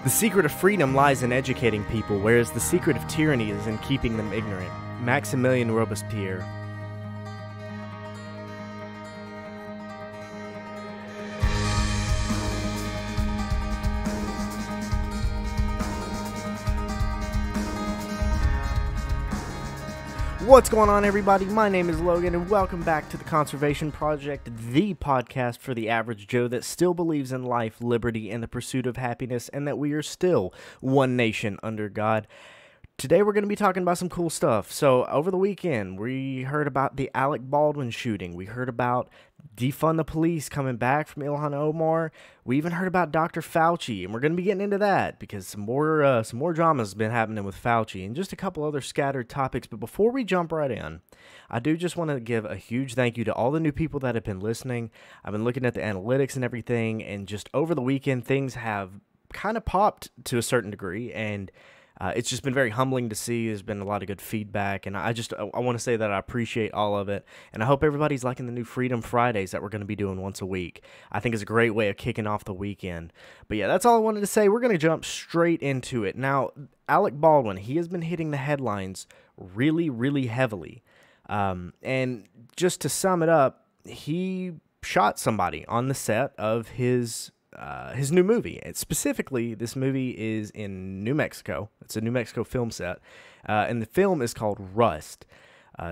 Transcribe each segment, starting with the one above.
The secret of freedom lies in educating people, whereas the secret of tyranny is in keeping them ignorant. Maximilien Robespierre. What's going on, everybody? My name is Logan, and welcome back to the Conservation Project, the podcast for the average Joe that still believes in life, liberty, and the pursuit of happiness, and that we are still one nation under God. Today, we're going to be talking about some cool stuff. So, over the weekend, we heard about the Alec Baldwin shooting. We heard about defund the police coming back from Ilhan Omar. We even heard about Dr. Fauci, and we're going to be getting into that because some more drama has been happening with Fauci and just a couple other scattered topics. But before we jump right in, I do just want to give a huge thank you to all the new people that have been listening. I've been looking at the analytics and everything, and just over the weekend, things have kind of popped to a certain degree, and it's just been very humbling to see. There's been a lot of good feedback, and I want to say that I appreciate all of it, and I hope everybody's liking the new Freedom Fridays that we're going to be doing once a week. I think it's a great way of kicking off the weekend. But yeah, that's all I wanted to say. We're going to jump straight into it. Now, Alec Baldwin, he has been hitting the headlines really, really heavily. And just to sum it up, he shot somebody on the set of his new movie. Specifically, this movie is in New Mexico. It's a New Mexico film set, and the film is called Rust.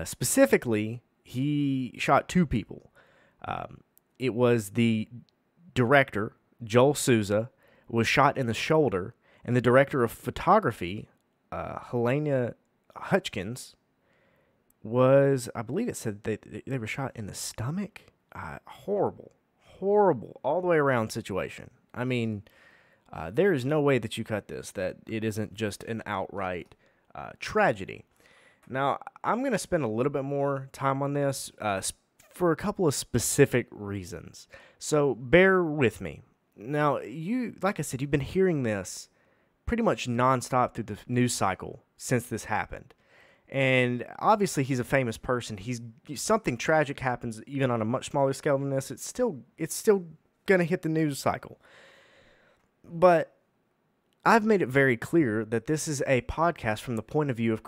Specifically, he shot two people. It was the director, Joel Souza, was shot in the shoulder, and the director of photography, Helena Hutchins, was, I believe it said they were shot in the stomach. Horrible, all the way around situation. I mean, there is no way that you cut this, that it isn't just an outright tragedy. Now, I'm going to spend a little bit more time on this for a couple of specific reasons. So bear with me. Now, like I said, you've been hearing this pretty much nonstop through the news cycle since this happened. And obviously, he's a famous person. Something tragic happens, even on a much smaller scale than this. It's still gonna hit the news cycle. But I've made it very clear that this is a podcast from the point of view of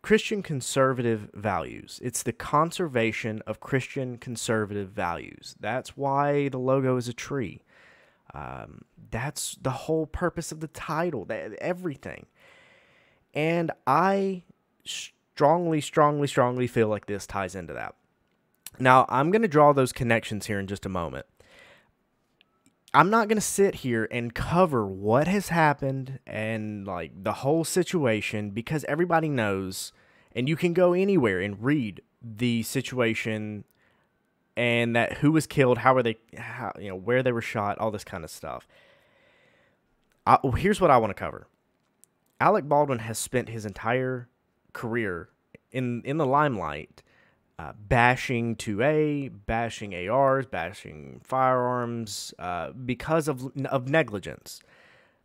Christian conservative values. It's the conservation of Christian conservative values. That's why the logo is a tree. That's the whole purpose of the title. Everything. And I strongly feel like this ties into that. Now, I'm going to draw those connections here in just a moment. I'm not going to sit here and cover what has happened and like the whole situation, because everybody knows, and you can go anywhere and read the situation and that who was killed, where they were shot, all this kind of stuff. Here's what I want to cover. Alec Baldwin has spent his entire career in the limelight, bashing 2A, bashing ARs, bashing firearms, because of negligence.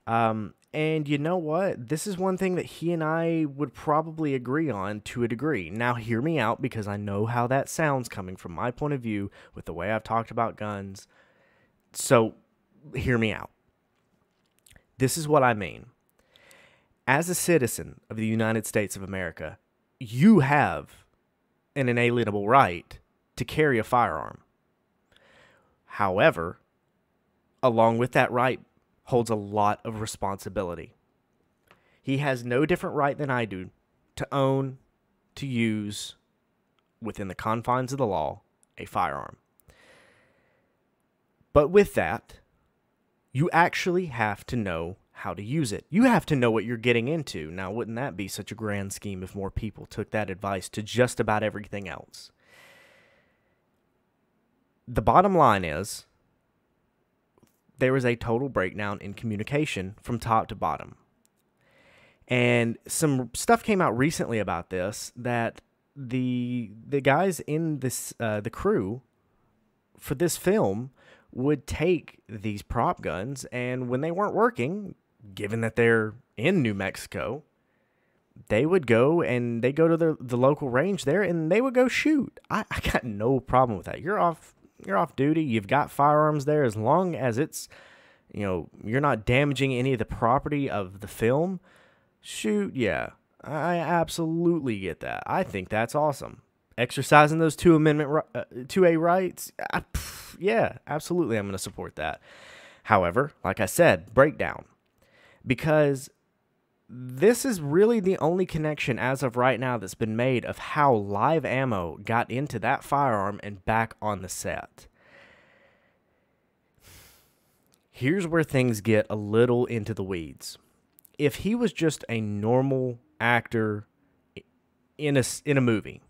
And you know what? This is one thing that he and I would probably agree on to a degree. Now, hear me out, because I know how that sounds coming from my point of view with the way I've talked about guns. So, hear me out. This is what I mean. As a citizen of the United States of America, you have an inalienable right to carry a firearm. However, along with that right holds a lot of responsibility. He has no different right than I do to own, to use, within the confines of the law, a firearm. But with that, you actually have to know how to use it. You have to know what you're getting into. Now, wouldn't that be such a grand scheme if more people took that advice to just about everything else? The bottom line is, there was a total breakdown in communication from top to bottom. And some stuff came out recently about this, that the guys in this the crew for this film would take these prop guns, and when they weren't working, given that they're in New Mexico, they would go to the local range there, and they would go shoot. I got no problem with that. You're off duty. You've got firearms there, as long as it's you're not damaging any of the property of the film. Shoot, yeah, I absolutely get that. I think that's awesome. Exercising those 2A rights, yeah, absolutely, I'm going to support that. However, like I said, breakdown. Because this is really the only connection as of right now that's been made of how live ammo got into that firearm and back on the set. Here's where things get a little into the weeds. If he was just a normal actor in a movie,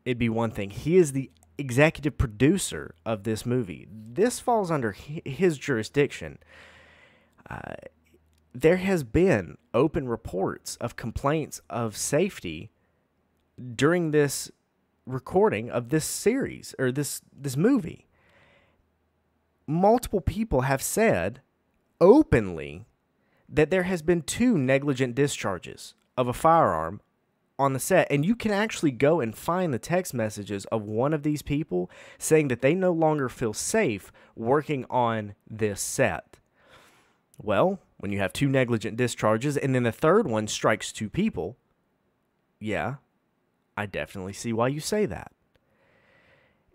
it'd be one thing. He is the executive producer of this movie. This falls under his jurisdiction. There has been open reports of complaints of safety during this recording of this series or this movie. Multiple people have said openly that there has been 2 negligent discharges of a firearm on the set, and you can actually go and find the text messages of one of these people saying that they no longer feel safe working on this set. Well, when you have 2 negligent discharges and then the third one strikes 2 people, yeah, I definitely see why you say that.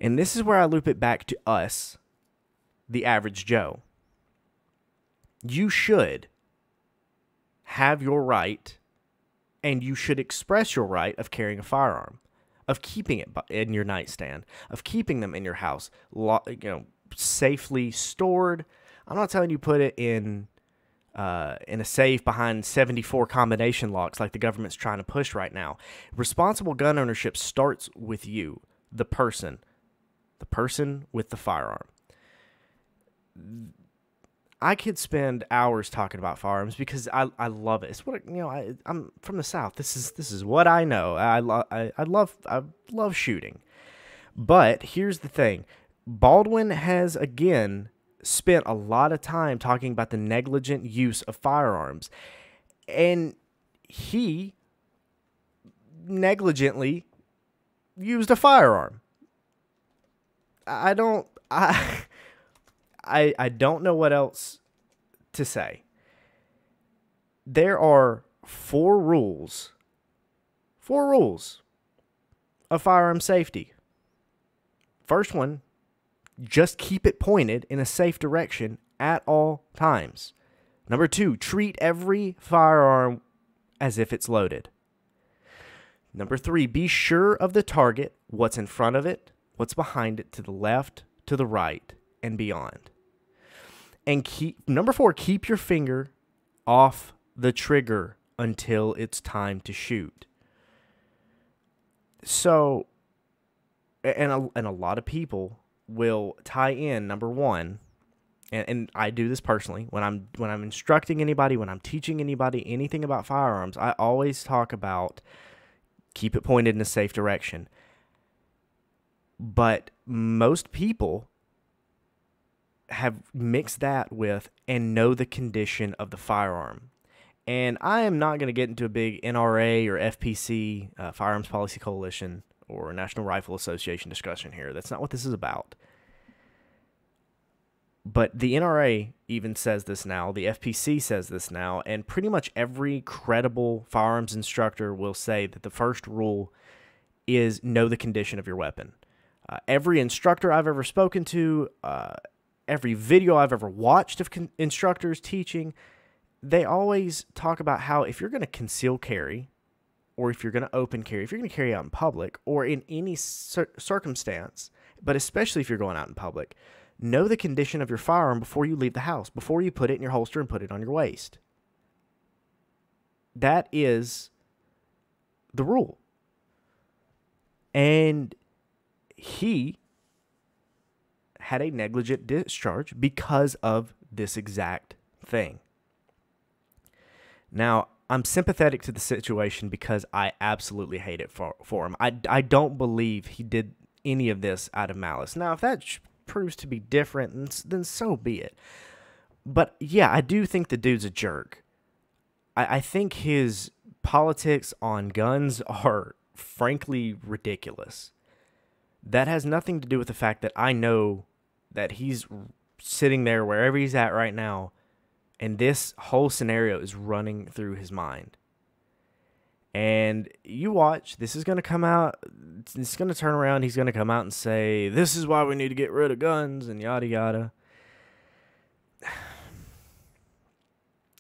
And this is where I loop it back to us, the average Joe. You should have your right, and you should express your right of carrying a firearm, of keeping it in your nightstand, of keeping them in your house, safely stored. I'm not telling you put it in a safe behind 74 combination locks like the government's trying to push right now. Responsible gun ownership starts with you, the person with the firearm. I could spend hours talking about firearms because I love it. It's what I'm from the South. This is what I know. I love shooting. But here's the thing. Baldwin has again spent a lot of time talking about the negligent use of firearms, and he negligently used a firearm. I don't know what else to say. There are 4 rules of firearm safety. First one, just keep it pointed in a safe direction at all times. Number 2, treat every firearm as if it's loaded. Number 3, be sure of the target, what's in front of it, what's behind it, to the left, to the right, and beyond. And number 4, keep your finger off the trigger until it's time to shoot. So, and a lot of people will tie in number 1, and I do this personally when I'm instructing anybody, when I'm teaching anybody anything about firearms, I always talk about keep it pointed in a safe direction. But most people have mixed that with and know the condition of the firearm. And I am not going to get into a big NRA or FPC, Firearms Policy Coalition, or National Rifle Association discussion here. That's not what this is about. But the NRA even says this now, the FPC says this now, and pretty much every credible firearms instructor will say that the first rule is know the condition of your weapon. Every instructor I've ever spoken to, every video I've ever watched of instructors teaching, they always talk about how if you're going to conceal carry, or if you're going to open carry, if you're going to carry out in public, or in any circumstance, but especially if you're going out in public, know the condition of your firearm before you leave the house, before you put it in your holster and put it on your waist. That is the rule. And he had a negligent discharge because of this exact thing. Now, I'm sympathetic to the situation because I absolutely hate it for him. I don't believe he did any of this out of malice. Now, if that proves to be different, then so be it. But yeah, I do think the dude's a jerk. I think his politics on guns are frankly ridiculous. That has nothing to do with the fact that I know that he's sitting there wherever he's at right now And this whole scenario is running through his mind. And you watch, this is going to come out, it's going to turn around, he's going to come out and say, this is why we need to get rid of guns and yada yada.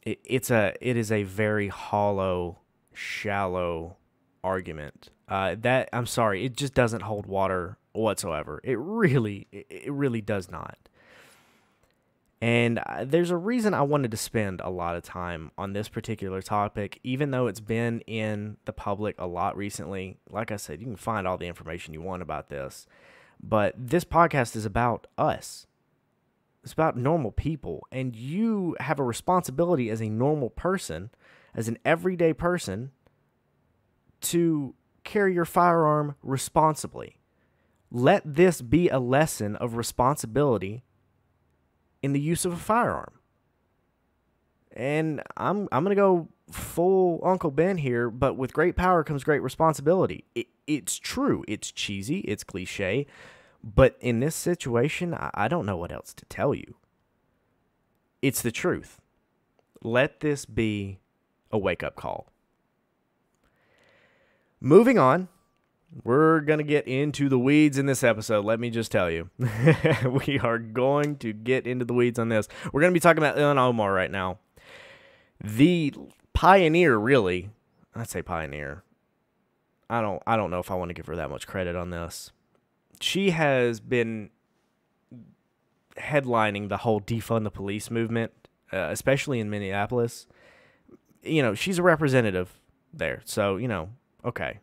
It is a very hollow, shallow argument. I'm sorry, it just doesn't hold water whatsoever. It really does not. And there's a reason I wanted to spend a lot of time on this particular topic, even though it's been in the public a lot recently. Like I said, you can find all the information you want about this. But this podcast is about us. It's about normal people. And you have a responsibility as a normal person, as an everyday person, to carry your firearm responsibly. Let this be a lesson of responsibility in the use of a firearm. And I'm going to go full Uncle Ben here, but with great power comes great responsibility. It's true. It's cheesy. It's cliche. But in this situation, I don't know what else to tell you. It's the truth. Let this be a wake-up call. Moving on. We're going to get into the weeds in this episode, let me just tell you. We are going to get into the weeds on this. We're going to be talking about Ilhan Omar right now. The pioneer, really. I'd say pioneer. I don't know if I want to give her that much credit on this. She has been headlining the whole defund the police movement, especially in Minneapolis. You know, she's a representative there, so, okay.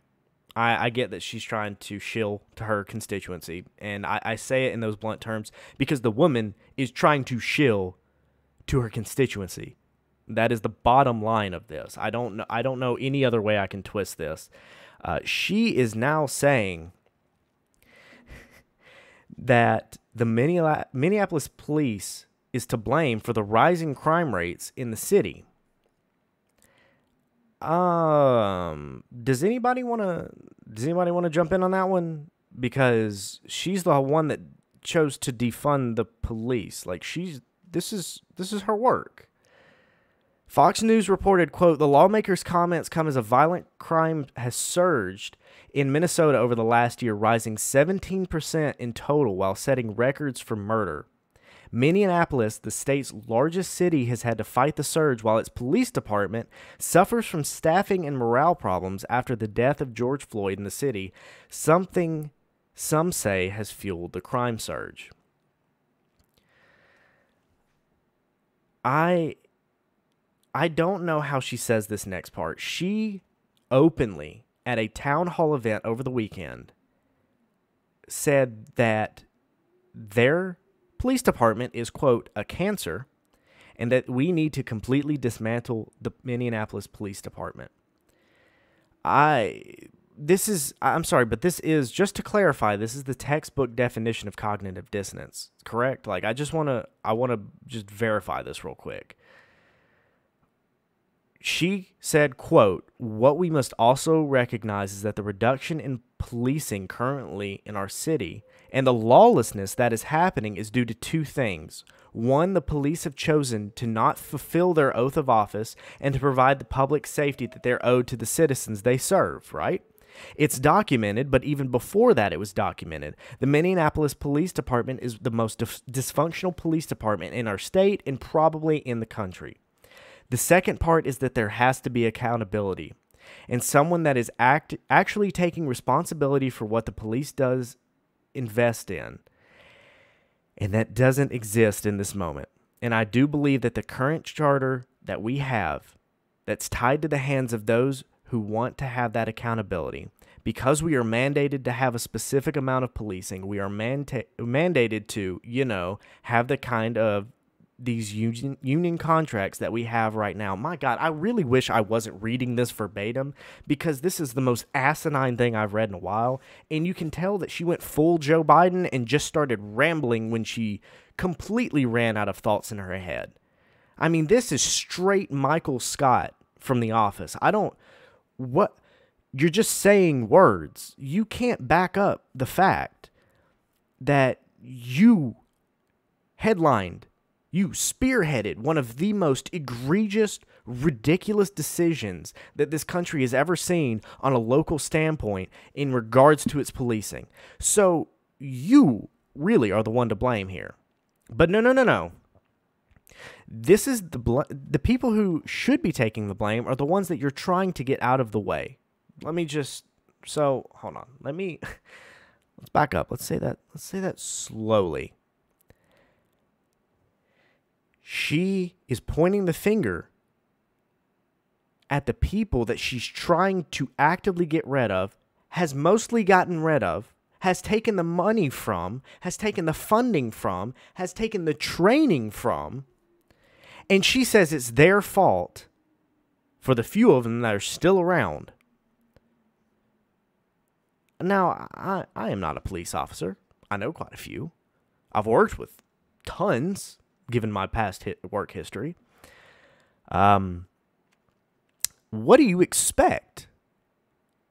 I get that she's trying to shill to her constituency, and I say it in those blunt terms because the woman is trying to shill to her constituency. That is the bottom line of this. I don't know any other way I can twist this. She is now saying that the Minneapolis police is to blame for the rising crime rates in the city. Does anybody want to jump in on that one? Because she's the one that chose to defund the police. Like this is her work. Fox News reported, quote, the lawmaker's comments come as a violent crime has surged in Minnesota over the last year, rising 17% in total while setting records for murder. Minneapolis, the state's largest city, has had to fight the surge while its police department suffers from staffing and morale problems after the death of George Floyd in the city, something some say has fueled the crime surge. I don't know how she says this next part. She openly, at a town hall event over the weekend, said that their police department is, quote, a cancer, and that we need to completely dismantle the Minneapolis Police Department. I'm sorry, but this is, just to clarify, this is the textbook definition of cognitive dissonance, correct? Like, I want to just verify this real quick. She said, quote, what we must also recognize is that the reduction in policing currently in our city and the lawlessness that is happening is due to two things. One, the police have chosen to not fulfill their oath of office and to provide the public safety that they're owed to the citizens they serve, right? It's documented, but even before that it was documented. The Minneapolis Police Department is the most dysfunctional police department in our state and probably in the country. The second part is that there has to be accountability, and someone that is actually taking responsibility for what the police does invest in, and that doesn't exist in this moment. And I do believe that the current charter that we have that's tied to the hands of those who want to have that accountability, because we are mandated to have a specific amount of policing, we are mandated to, have the kind of these union contracts that we have right now. My God, I really wish I wasn't reading this verbatim, because this is the most asinine thing I've read in a while. And you can tell that she went full Joe Biden and just started rambling when she completely ran out of thoughts in her head. I mean, this is straight Michael Scott from The Office. You're just saying words. You can't back up the fact that you headlined You spearheaded one of the most egregious, ridiculous decisions that this country has ever seen on a local standpoint in regards to its policing. So you really are the one to blame here. But no. This is the people who should be taking the blame are the ones that you're trying to get out of the way. Hold on. Let's back up. Let's say that slowly. She is pointing the finger at the people that she's trying to actively get rid of, has mostly gotten rid of, has taken the money from, has taken the funding from, has taken the training from, and she says it's their fault for the few of them that are still around. Now, I am not a police officer. I know quite a few. I've worked with tons, given my past work history. What do you expect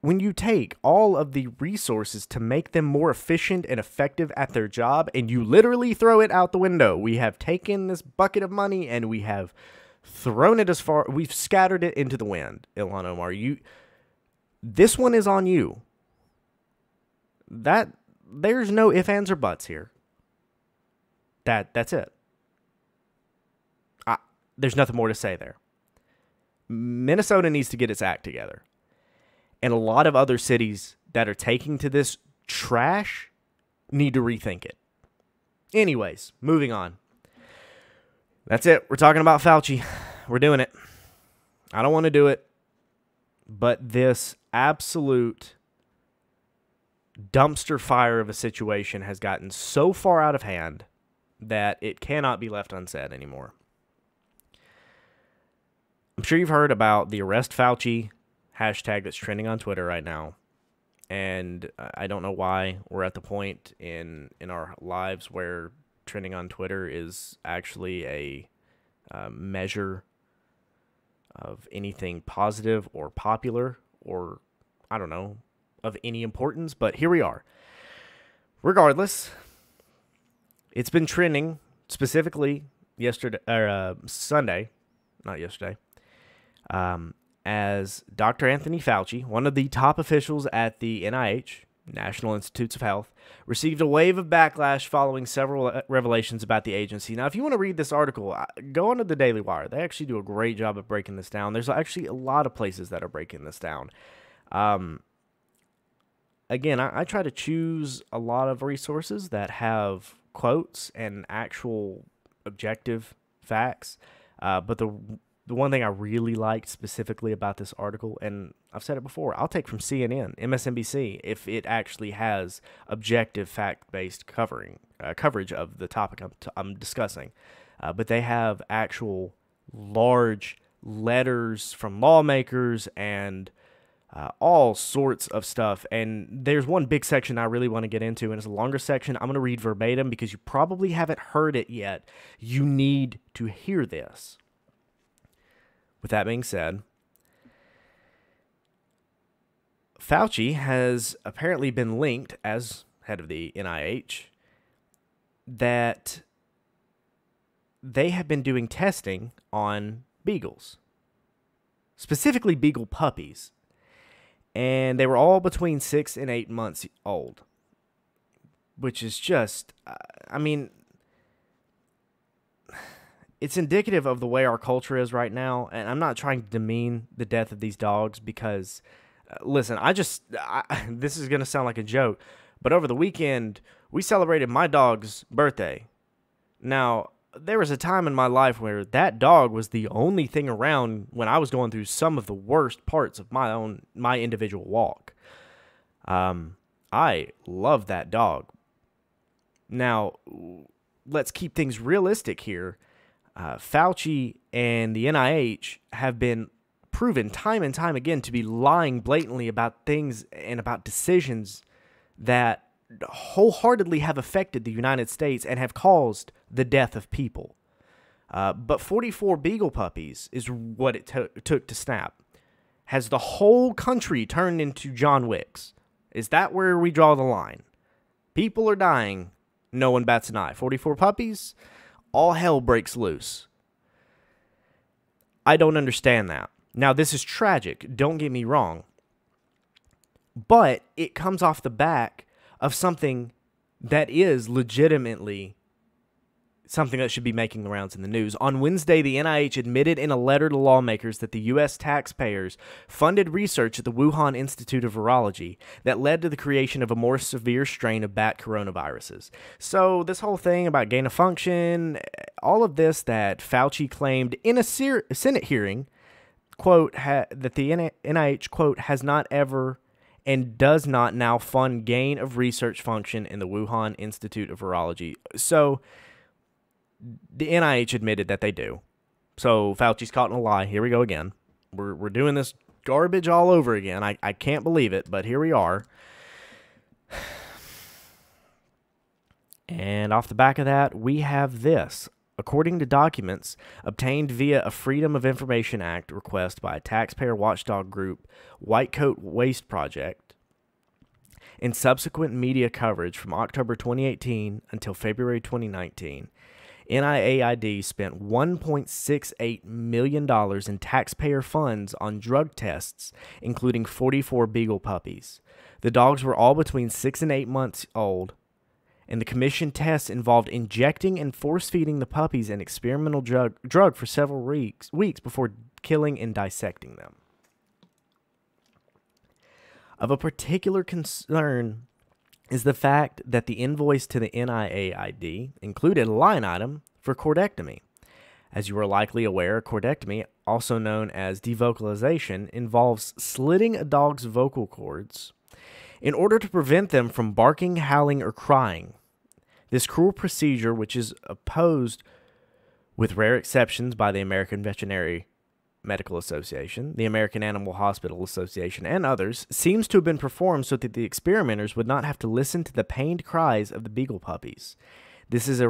when you take all of the resources to make them more efficient and effective at their job and you literally throw it out the window? We have taken this bucket of money and we have thrown it we've scattered it into the wind. Ilhan Omar, this one is on you. There's no ifs, ands, or buts here. That's it. There's nothing more to say there. Minnesota needs to get its act together. And a lot of other cities that are taking to this trash need to rethink it. Anyways, moving on. That's it. We're talking about Fauci. We're doing it. I don't want to do it. But this absolute dumpster fire of a situation has gotten so far out of hand that it cannot be left unsaid anymore. I'm sure you've heard about the Arrest Fauci hashtag that's trending on Twitter right now. And I don't know why we're at the point in our lives where trending on Twitter is actually a measure of anything positive or popular or, I don't know, of any importance. But here we are. Regardless, it's been trending specifically Sunday, not yesterday, as Dr. Anthony Fauci, one of the top officials at the NIH, National Institutes of Health, received a wave of backlash following several revelations about the agency. Now, if you want to read this article, go onto the Daily Wire. They actually do a great job of breaking this down. There's actually a lot of places that are breaking this down. Again, I try to choose a lot of resources that have quotes and actual objective facts. But the one thing I really liked specifically about this article, and I've said it before, I'll take from CNN, MSNBC, if it actually has objective, fact-based coverage of the topic I'm discussing. But they have actual large letters from lawmakers and all sorts of stuff. And there's one big section I really want to get into, and it's a longer section. I'm going to read verbatim because you probably haven't heard it yet. You need to hear this. With that being said, Fauci has apparently been linked, as head of the NIH, that they have been doing testing on beagles, specifically beagle puppies, and they were all between 6 and 8 months old, which is just, it's indicative of the way our culture is right now, and I'm not trying to demean the death of these dogs because, listen, this is going to sound like a joke, but over the weekend, we celebrated my dog's birthday. Now, there was a time in my life where that dog was the only thing around when I was going through some of the worst parts of my individual walk. I love that dog. Now, let's keep things realistic here. Fauci and the NIH have been proven time and time again to be lying blatantly about things and about decisions that wholeheartedly have affected the United States and have caused the death of people. But 44 beagle puppies is what it took to snap. Has the whole country turned into John Wicks? Is that where we draw the line? People are dying. No one bats an eye. 44 puppies? all hell breaks loose. I don't understand that. Now, this is tragic, don't get me wrong, but it comes off the back of something that is legitimately something that should be making the rounds in the news. On Wednesday, the NIH admitted in a letter to lawmakers that the U.S. taxpayers funded research at the Wuhan Institute of Virology that led to the creation of a more severe strain of bat coronaviruses. So this whole thing about gain of function, all of this that Fauci claimed in a Senate hearing, quote, that the NIH, quote, has not ever and does not now fund gain of research function in the Wuhan Institute of Virology. So the NIH admitted that they do. So Fauci's caught in a lie. Here we go again. We're doing this garbage all over again. I can't believe it, but here we are. And off the back of that, we have this. According to documents obtained via a Freedom of Information Act request by a taxpayer watchdog group, White Coat Waste Project, in subsequent media coverage from October 2018 until February 2019, NIAID spent $1.68 million in taxpayer funds on drug tests, including 44 beagle puppies. The dogs were all between 6 and 8 months old, and the commission tests involved injecting and force-feeding the puppies an experimental drug for several weeks before killing and dissecting them. Of a particular concern is the fact that the invoice to the NIAID included a line item for cordectomy. As you are likely aware, cordectomy, also known as devocalization, involves slitting a dog's vocal cords in order to prevent them from barking, howling, or crying. This cruel procedure, which is opposed with rare exceptions by the American Veterinary Medical Association, the American Animal Hospital Association, and others, seems to have been performed so that the experimenters would not have to listen to the pained cries of the beagle puppies. This is a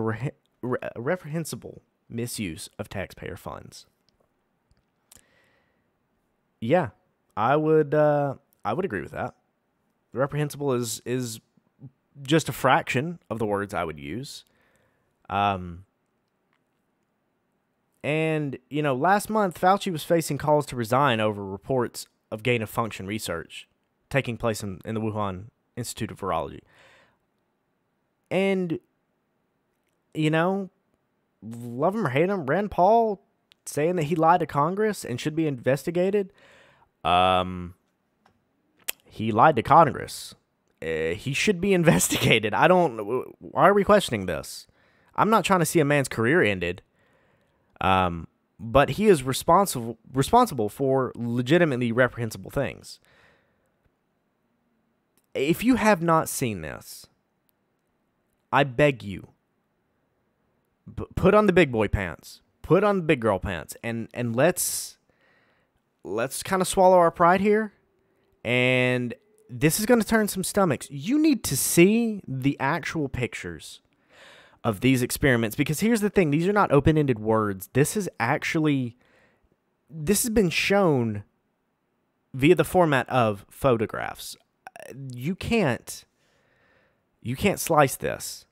reprehensible misuse of taxpayer funds. Yeah, I would agree with that. Reprehensible is just a fraction of the words I would use. And, you know, last month, Fauci was facing calls to resign over reports of gain-of-function research taking place in the Wuhan Institute of Virology. And, you know, love him or hate him, Rand Paul saying that he lied to Congress and should be investigated. He lied to Congress. He should be investigated. Why are we questioning this? I'm not trying to see a man's career ended. But he is responsible for legitimately reprehensible things. If you have not seen this, I beg you, put on the big boy pants, put on the big girl pants, and let's kind of swallow our pride here. And this is going to turn some stomachs. You need to see the actual pictures of these experiments, because here's the thing, these are not open-ended words. This has been shown via the format of photographs. You can't slice this,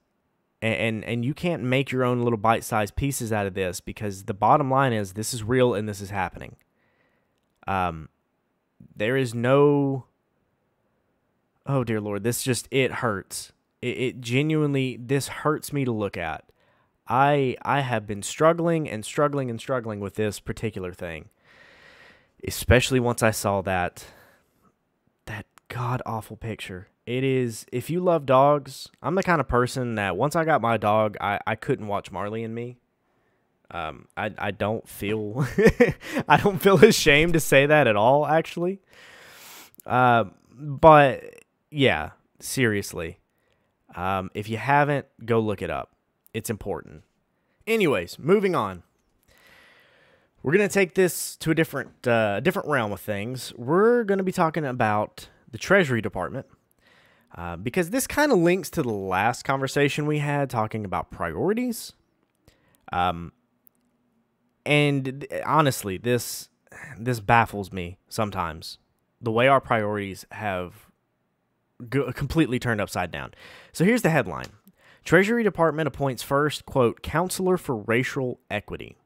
and you can't make your own little bite-sized pieces out of this, because the bottom line is this is real and this is happening. There is no, oh dear Lord, it hurts. It genuinely, this hurts me to look at. I have been struggling with this particular thing, especially once I saw that god-awful picture. It is, if you love dogs, I'm the kind of person that once I got my dog, I couldn't watch Marley and Me. I don't feel, I don't feel ashamed to say that at all, actually. But yeah, seriously. If you haven't, go look it up. It's important. Anyways, moving on. We're going to take this to a different realm of things. We're going to be talking about the Treasury Department, because this kind of links to the last conversation we had talking about priorities. And honestly, this baffles me sometimes. The way our priorities have completely turned upside down. So here's the headline. Treasury Department appoints first, quote, counselor for racial equity.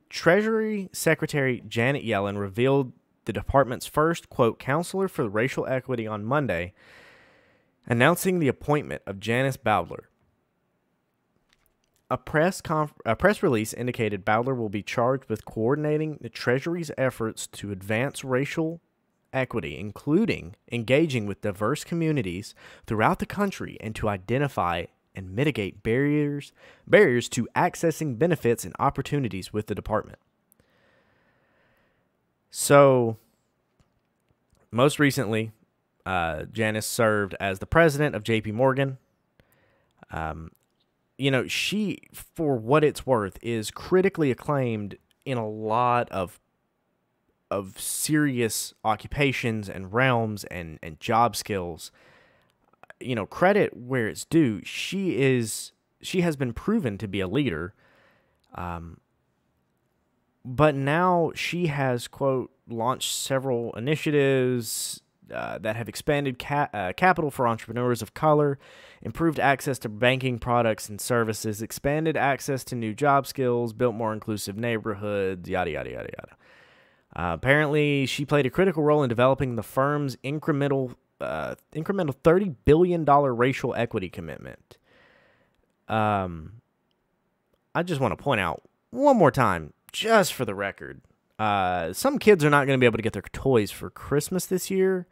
Treasury Secretary Janet Yellen revealed the department's first, quote, counselor for racial equity on Monday, announcing the appointment of Janice Bowdler. A press release indicated Bowdler will be charged with coordinating the Treasury's efforts to advance racial equity, including engaging with diverse communities throughout the country and to identify and mitigate barriers to accessing benefits and opportunities with the department. So, most recently, Janice served as the president of J.P. Morgan. She, for what it's worth, is critically acclaimed in a lot of serious occupations and realms and job skills. Credit where it's due. She has been proven to be a leader. But now she has, quote, launched several initiatives that have expanded capital for entrepreneurs of color, improved access to banking products and services, expanded access to new job skills, built more inclusive neighborhoods, yada, yada, yada, yada. Apparently, she played a critical role in developing the firm's incremental $30 billion racial equity commitment. I just want to point out one more time, just for the record, some kids are not going to be able to get their toys for Christmas this year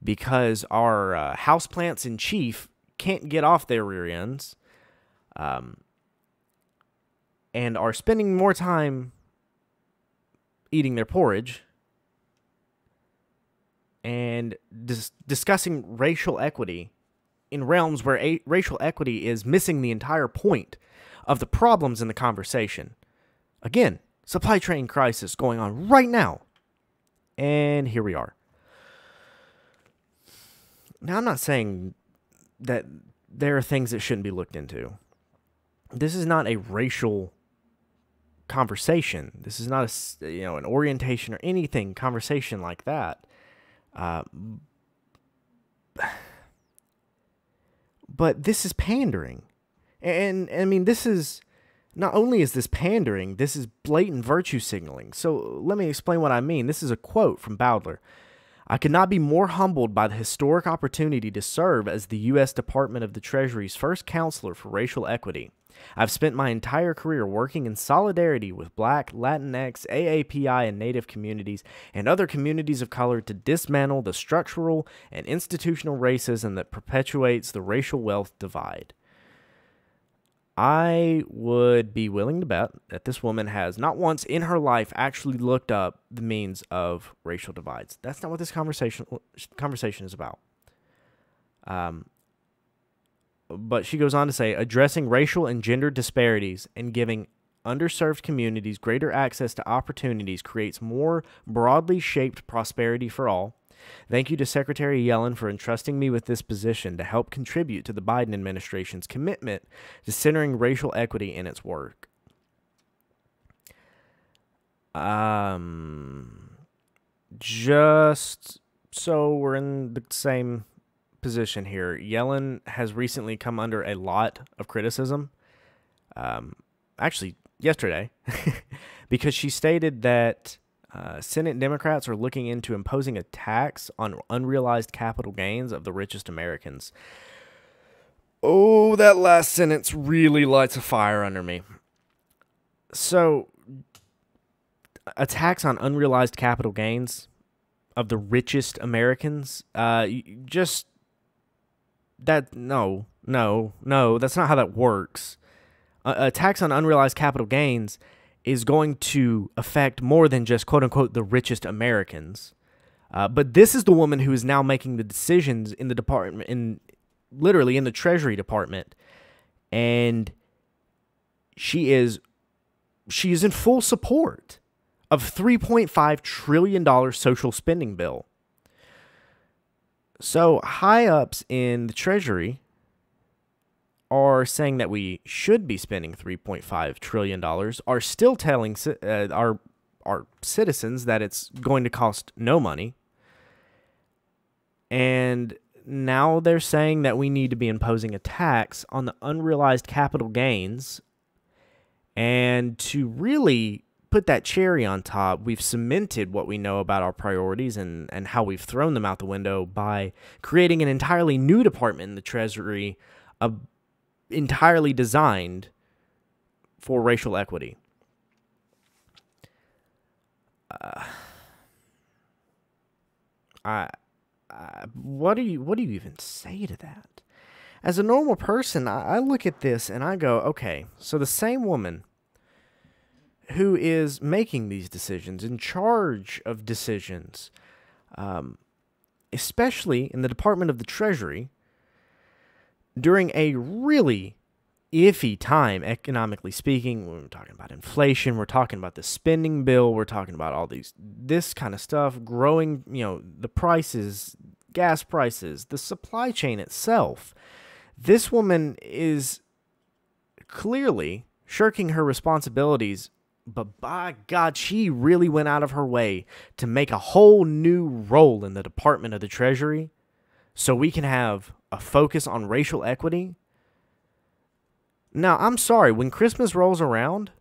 because our houseplants in chief can't get off their rear ends and are spending more time eating their porridge and discussing racial equity in realms where racial equity is missing the entire point of the problems in the conversation. Again, supply chain crisis going on right now. And here we are. Now, I'm not saying that there are things that shouldn't be looked into. This is not a racial conversation. This is not an orientation or anything conversation like that. But this is pandering. And I mean, this is not only is this pandering, this is blatant virtue signaling. So let me explain what I mean. This is a quote from Bowdler. I could not be more humbled by the historic opportunity to serve as the U.S. Department of the Treasury's first counselor for racial equity. I've spent my entire career working in solidarity with Black, Latinx, AAPI, and Native communities and other communities of color to dismantle the structural and institutional racism that perpetuates the racial wealth divide. I would be willing to bet that this woman has not once in her life actually looked up the means of racial divides. That's not what this conversation is about. But she goes on to say, addressing racial and gender disparities and giving underserved communities greater access to opportunities creates more broadly shaped prosperity for all. Thank you to Secretary Yellen for entrusting me with this position to help contribute to the Biden administration's commitment to centering racial equity in its work. Just so we're in the same position here, Yellen has recently come under a lot of criticism. Actually, yesterday, because she stated that Senate Democrats are looking into imposing a tax on unrealized capital gains of the richest Americans. Oh, that last sentence really lights a fire under me. So, a tax on unrealized capital gains of the richest Americans, no, that's not how that works. A tax on unrealized capital gains is going to affect more than just, quote-unquote, the richest Americans. But this is the woman who is now making the decisions in the department, literally in the Treasury Department. And she is in full support of $3.5 trillion social spending bill. So high-ups in the Treasury are saying that we should be spending $3.5 trillion, are still telling our citizens that it's going to cost no money. And now they're saying that we need to be imposing a tax on the unrealized capital gains. And to really put that cherry on top, we've cemented what we know about our priorities and how we've thrown them out the window by creating an entirely new department in the Treasury, entirely designed for racial equity. What do you even say to that? As a normal person, I look at this and I go, okay, so the same woman who is making these decisions, in charge of decisions, especially in the Department of the Treasury, during a really iffy time, economically speaking. We're talking about inflation, we're talking about the spending bill, we're talking about all this kind of stuff, growing, the prices, gas prices, the supply chain itself. This woman is clearly shirking her responsibilities, but by God, she really went out of her way to make a whole new role in the Department of the Treasury so we can have a focus on racial equity. Now, I'm sorry, when Christmas rolls around,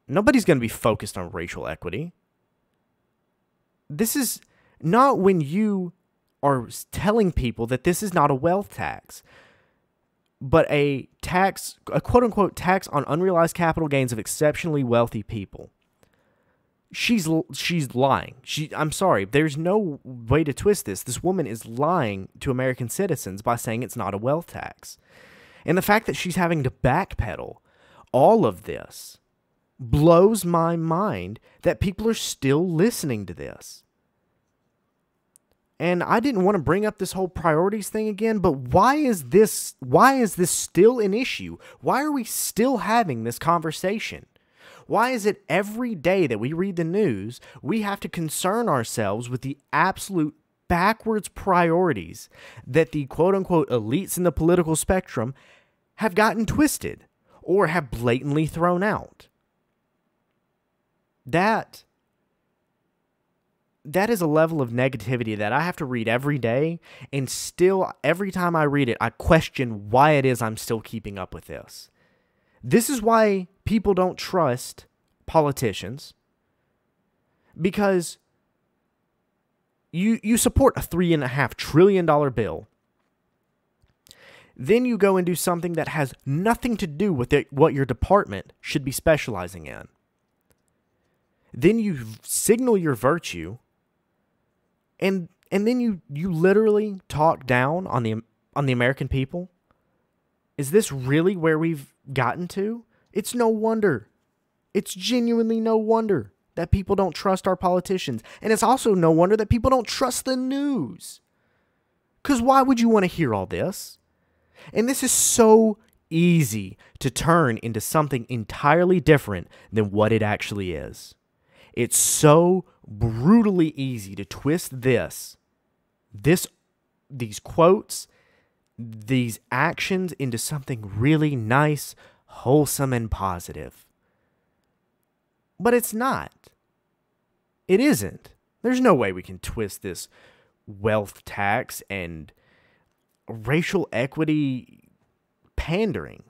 nobody's going to be focused on racial equity. This is not when you are telling people that this is not a wealth tax, but a tax, a quote-unquote tax on unrealized capital gains of exceptionally wealthy people. She's lying. I'm sorry, there's no way to twist this. This woman is lying to American citizens by saying it's not a wealth tax. And the fact that she's having to backpedal all of this blows my mind that people are still listening to this. And I didn't want to bring up this whole priorities thing again, but why is this still an issue? Why are we still having this conversation? Why is it every day that we read the news, we have to concern ourselves with the absolute backwards priorities that the quote-unquote elites in the political spectrum have gotten twisted or have blatantly thrown out? That is a level of negativity that I have to read every day, and still, every time I read it, I question why it is I'm still keeping up with this. This is why people don't trust politicians, because you support a $3.5 trillion bill, then you go and do something that has nothing to do with what your department should be specializing in. Then you signal your virtue, and then you literally talk down on the American people. Is this really where we've gotten to? It's no wonder. It's genuinely no wonder that people don't trust our politicians. And it's also no wonder that people don't trust the news. Because why would you want to hear all this? And this is so easy to turn into something entirely different than what it actually is. It's so brutally easy to twist these quotes, these actions into something really nice, wholesome, and positive. But it's not. It isn't. There's no way we can twist this wealth tax and racial equity pandering.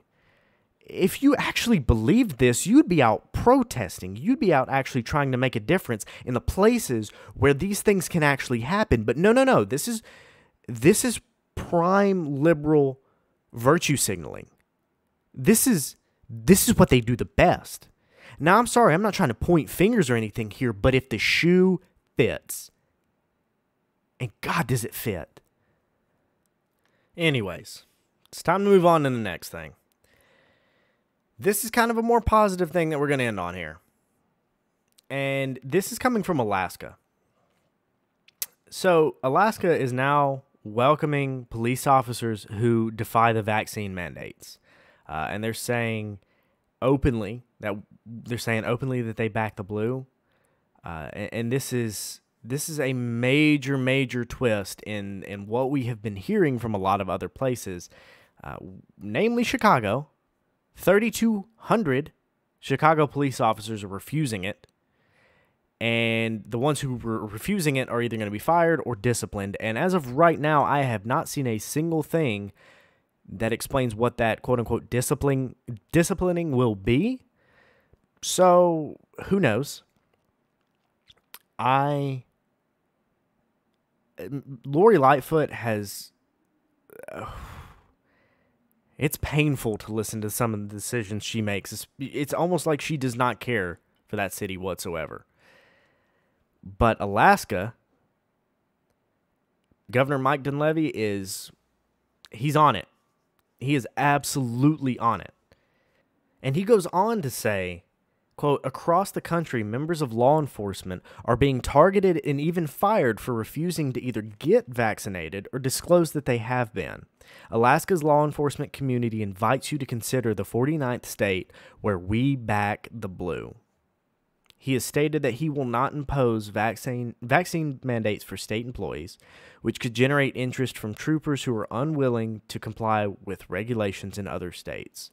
If you actually believed this, you'd be out protesting. You'd be out actually trying to make a difference in the places where these things can actually happen. But no. This is prime liberal virtue signaling. This is what they do the best. Now, I'm sorry, I'm not trying to point fingers or anything here, but if the shoe fits, and God, does it fit. Anyways, it's time to move on to the next thing. This is kind of a more positive thing that we're going to end on here. And this is coming from Alaska. So, Alaska is now welcoming police officers who defy the vaccine mandates. And they're saying openly that they back the blue. And this is a major twist in what we have been hearing from a lot of other places, namely Chicago. 3,200 Chicago police officers are refusing it. And the ones who were refusing it are either going to be fired or disciplined. And as of right now, I have not seen a single thing that explains what that quote-unquote disciplining will be. So, who knows? Lori Lightfoot has... it's painful to listen to some of the decisions she makes. It's almost like she does not care for that city whatsoever. But Alaska, Governor Mike Dunleavy he's on it. He is absolutely on it. And he goes on to say, quote, across the country, members of law enforcement are being targeted and even fired for refusing to either get vaccinated or disclose that they have been. Alaska's law enforcement community invites you to consider the 49th state where we back the blue. He has stated that he will not impose vaccine mandates for state employees, which could generate interest from troopers who are unwilling to comply with regulations in other states.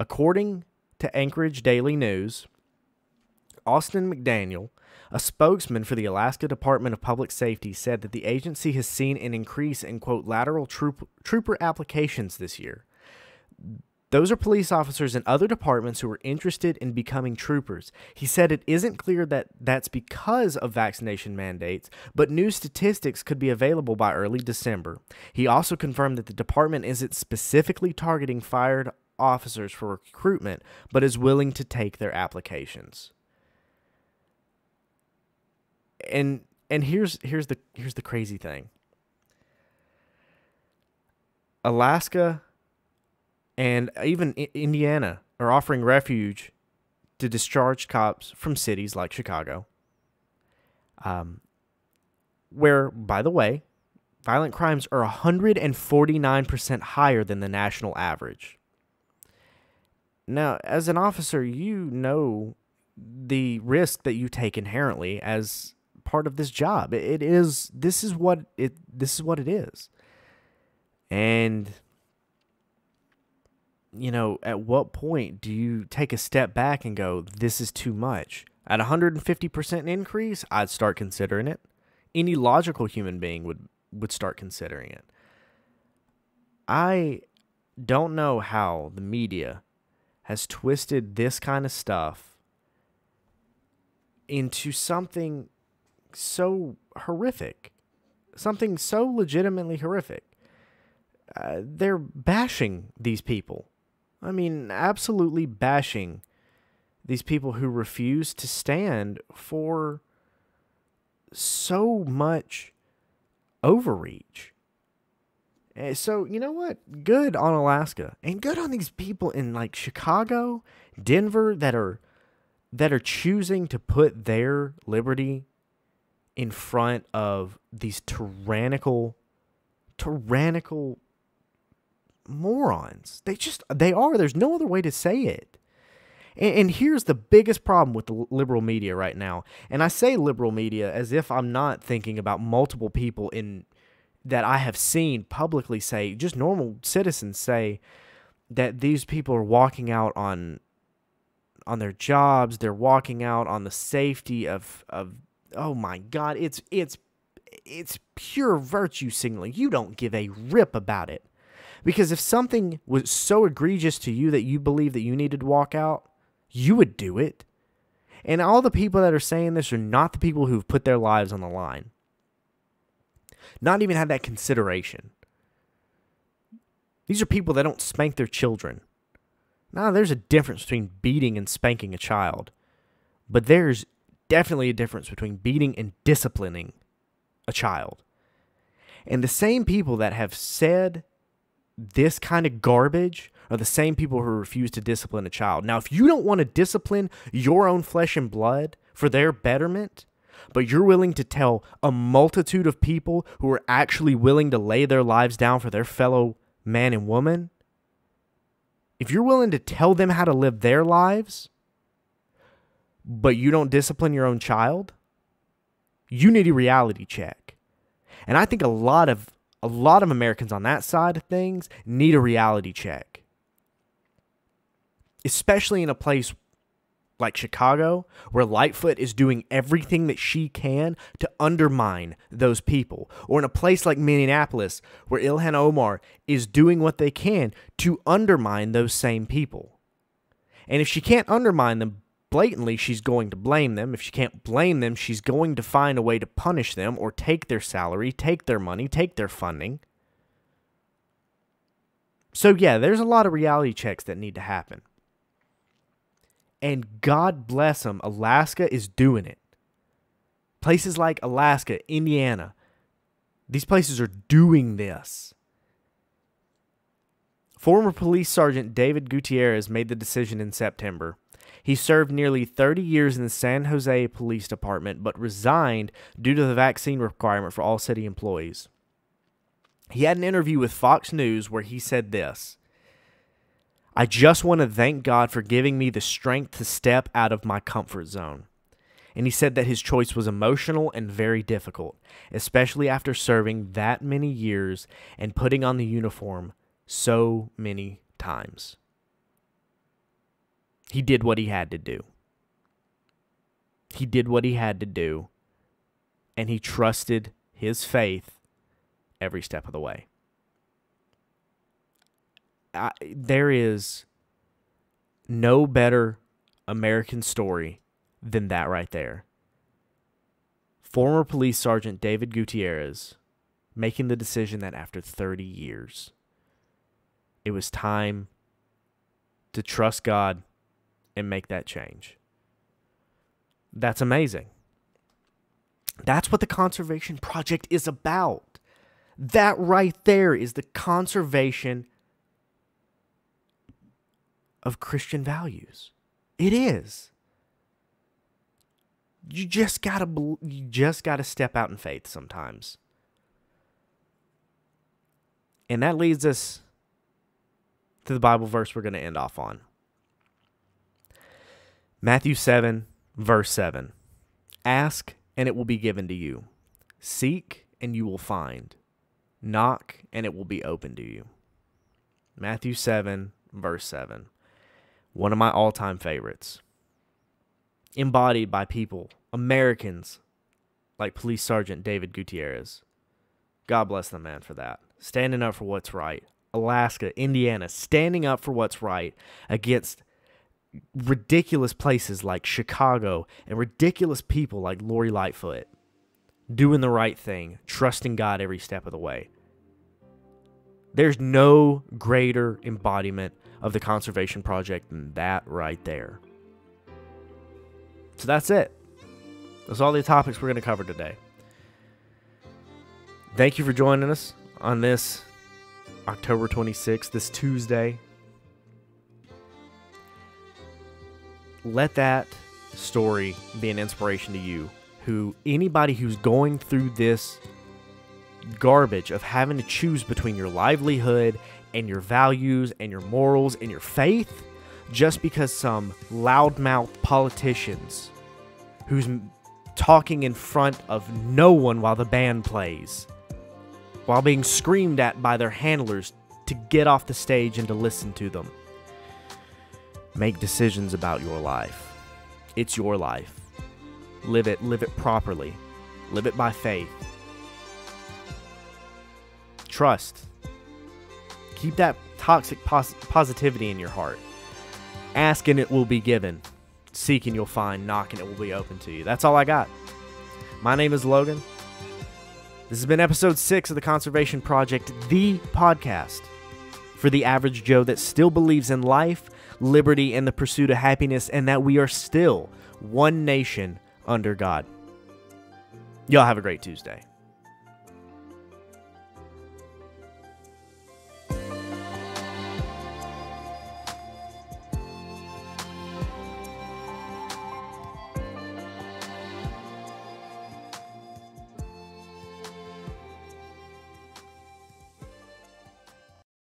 According to Anchorage Daily News, Austin McDaniel, a spokesman for the Alaska Department of Public Safety, said that the agency has seen an increase in, quote, lateral trooper applications this year. Those are police officers in other departments who are interested in becoming troopers. He said it isn't clear that that's because of vaccination mandates, but new statistics could be available by early December. He also confirmed that the department isn't specifically targeting fired officers for recruitment, but is willing to take their applications. And here's the crazy thing. Alaska and even Indiana are offering refuge to discharged cops from cities like Chicago, where, by the way, violent crimes are 149% higher than the national average. Now, as an officer, you know the risk that you take inherently as part of this job. This is what it is. And you know, at what point do you take a step back and go, this is too much? At 150% increase, I'd start considering it. Any logical human being would start considering it. I don't know how the media has twisted this kind of stuff into something so horrific, something so legitimately horrific. They're bashing these people. I mean, absolutely bashing these people who refuse to stand for so much overreach. So, you know what? Good on Alaska. And good on these people in like Chicago, Denver that are choosing to put their liberty in front of these tyrannical morons. They are. There's no other way to say it. And here's the biggest problem with the liberal media right now. And I say liberal media as if I'm not thinking about multiple people that I have seen publicly say, just normal citizens say, that these people are walking out on their jobs. They're walking out on the safety of oh my God, it's pure virtue signaling. You don't give a rip about it. Because if something was so egregious to you that you believe that you needed to walk out, you would do it. And all the people that are saying this are not the people who've put their lives on the line. Not even had that consideration. These are people that don't spank their children. Now, there's a difference between beating and spanking a child. But there's definitely a difference between beating and disciplining a child. And the same people that have said this kind of garbage are the same people who refuse to discipline a child. Now, if you don't want to discipline your own flesh and blood for their betterment, but you're willing to tell a multitude of people who are actually willing to lay their lives down for their fellow man and woman, if you're willing to tell them how to live their lives, but you don't discipline your own child, you need a reality check. And I think a lot of Americans on that side of things need a reality check. Especially in a place like Chicago, where Lightfoot is doing everything that she can to undermine those people, or in a place like Minneapolis, where Ilhan Omar is doing what they can to undermine those same people. And if she can't undermine them blatantly, she's going to blame them. If she can't blame them, she's going to find a way to punish them or take their salary, take their money, take their funding. So yeah, there's a lot of reality checks that need to happen. And God bless them, Alaska is doing it. Places like Alaska, Indiana, these places are doing this. Former Police Sergeant David Gutierrez made the decision in September. He served nearly 30 years in the San Jose Police Department, but resigned due to the vaccine requirement for all city employees. He had an interview with Fox News where he said this: "I just want to thank God for giving me the strength to step out of my comfort zone." And he said that his choice was emotional and very difficult, especially after serving that many years and putting on the uniform so many times. He did what he had to do. He did what he had to do, and he trusted his faith every step of the way. There is no better American story than that right there. Former Police Sergeant David Gutierrez making the decision that after 30 years, it was time to trust God and make that change. That's amazing. That's what the Conservation Project is about. That right there is the conservation of Christian values. It is. You just gotta step out in faith sometimes. And that leads us to the Bible verse we're going to end off on. Matthew 7, verse 7. "Ask, and it will be given to you. Seek, and you will find. Knock, and it will be open to you." Matthew 7, verse 7. One of my all-time favorites. Embodied by people, Americans, like Police Sergeant David Gutierrez. God bless the man for that. Standing up for what's right. Alaska, Indiana, standing up for what's right against ridiculous places like Chicago and ridiculous people like Lori Lightfoot. Doing the right thing, trusting God every step of the way. There's no greater embodiment of the Conservation Project than that right there. So that's it. That's all the topics we're going to cover today. Thank you for joining us on this October 26th, this Tuesday. Let that story be an inspiration to you. Anybody who's going through this garbage of having to choose between your livelihood and your values and your morals and your faith, just because some loudmouth politicians who's talking in front of no one while the band plays, while being screamed at by their handlers to get off the stage and to listen to them. Make decisions about your life. It's your life. Live it properly. Live it by faith. Trust. Keep that toxic positivity in your heart. Ask and it will be given. Seek and you'll find. Knock and it will be open to you. That's all I got. My name is Logan. This has been episode 6 of the Conservation Project, the podcast for the average Joe that still believes in life, liberty, and the pursuit of happiness, and that we are still one nation under God. Y'all have a great Tuesday.